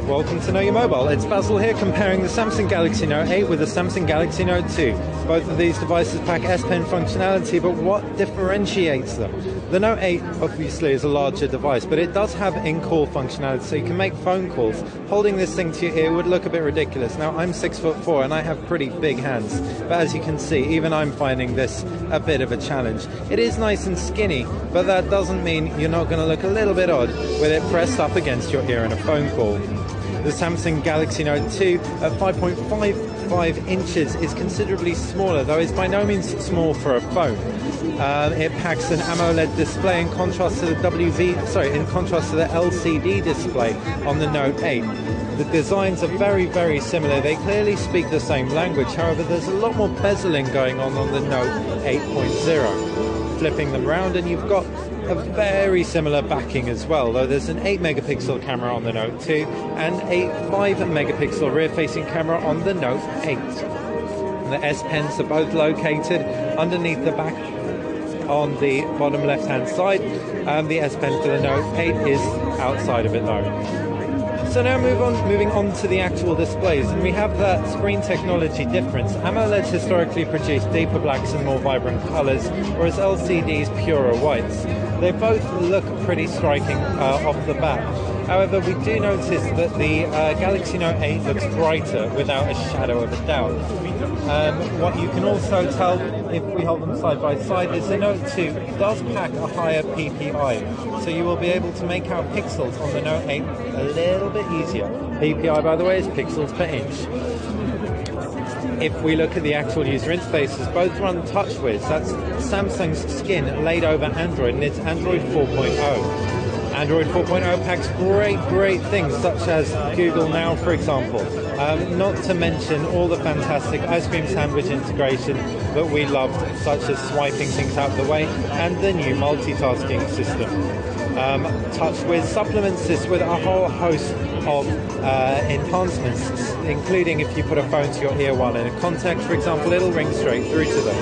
Welcome to Know Your Mobile. It's Basil here comparing the Samsung Galaxy Note 8 with the Samsung Galaxy Note 2. Both of these devices pack S Pen functionality, but what differentiates them? The Note 8 obviously is a larger device, but it does have in-call functionality, so you can make phone calls. Holding this thing to your ear would look a bit ridiculous. Now, I'm 6'4" and I have pretty big hands, but as you can see, even I'm finding this a bit of a challenge. It is nice and skinny, but that doesn't mean you're not going to look a little bit odd with it pressed up against your ear in a phone call. The Samsung Galaxy Note 2 at 5.55 inches is considerably smaller, though it's by no means small for a phone. It packs an AMOLED display in contrast to the LCD display on the Note 8. The designs are very, very similar. They clearly speak the same language. However, there's a lot more bezeling going on the Note 8.0. Flipping them round and you've got a very similar backing as well, though there's an 8 megapixel camera on the Note 2 and a 5 megapixel rear-facing camera on the Note 8. The S Pens are both located underneath the back on the bottom left-hand side. The S Pen for the Note 8 is outside of it though. So now moving on to the actual displays, and we have that screen technology difference. AMOLEDs historically produce deeper blacks and more vibrant colors, whereas LCDs purer whites. They both look pretty striking off the bat. However, we do notice that the Galaxy Note 8 looks brighter without a shadow of a doubt. What you can also tell if we hold them side by side is the Note 2 does pack a higher PPI, so you will be able to make out pixels on the Note 8 a little bit easier. PPI, by the way, is pixels per inch. If we look at the actual user interfaces, both run TouchWiz. That's Samsung's skin laid over Android, and it's Android 4.0. Android 4.0 packs great things such as Google Now, for example. Not to mention all the fantastic ice cream sandwich integration that we loved, such as swiping things out of the way and the new multitasking system. TouchWiz supplements this with a whole host of enhancements, including if you put a phone to your ear while in a contact, for example, it'll ring straight through to them.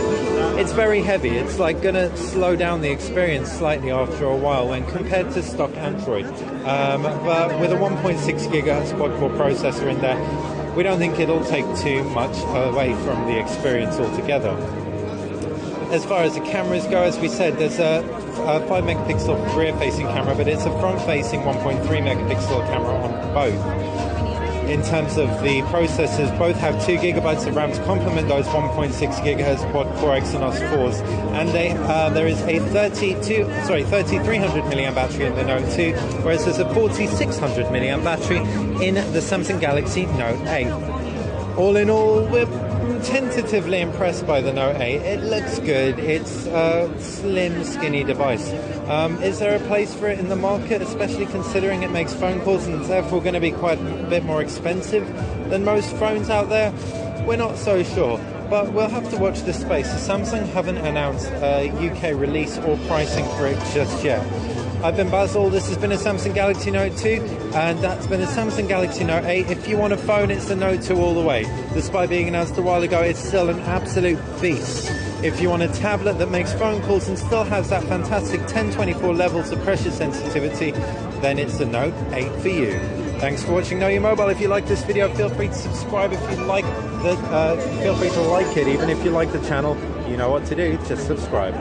It's very heavy. It's like going to slow down the experience slightly after a while when compared to stock Android. But with a 1.6 gigahertz quad-core processor in there, we don't think it'll take too much away from the experience altogether. As far as the cameras go, as we said, there's a 5 megapixel rear-facing camera, but it's a front-facing 1.3 megapixel camera on both. In terms of the processors, both have 2 gigabytes of RAM to complement those 1.6 gigahertz quad-core Exynos 4s, and there is a 3300 milliamp battery in the Note 2, whereas there's a 4600 milliamp battery in the Samsung Galaxy Note 8. All in all, we're tentatively impressed by the Note 8. It looks good. It's a slim, skinny device. Is there a place for it in the market, especially considering it makes phone calls and it's therefore going to be quite a bit more expensive than most phones out there? We're not so sure, but we'll have to watch this space. Samsung haven't announced a UK release or pricing for it just yet. I've been Basil, this has been a Samsung Galaxy Note 2, and that's been a Samsung Galaxy Note 8. If you want a phone, it's the Note 2 all the way. Despite being announced a while ago, it's still an absolute beast. If you want a tablet that makes phone calls and still has that fantastic 1024 levels of pressure sensitivity, then it's the Note 8 for you. Thanks for watching Know Your Mobile. If you like this video, feel free to subscribe. If you like feel free to like it. Even if you like the channel, you know what to do, just subscribe.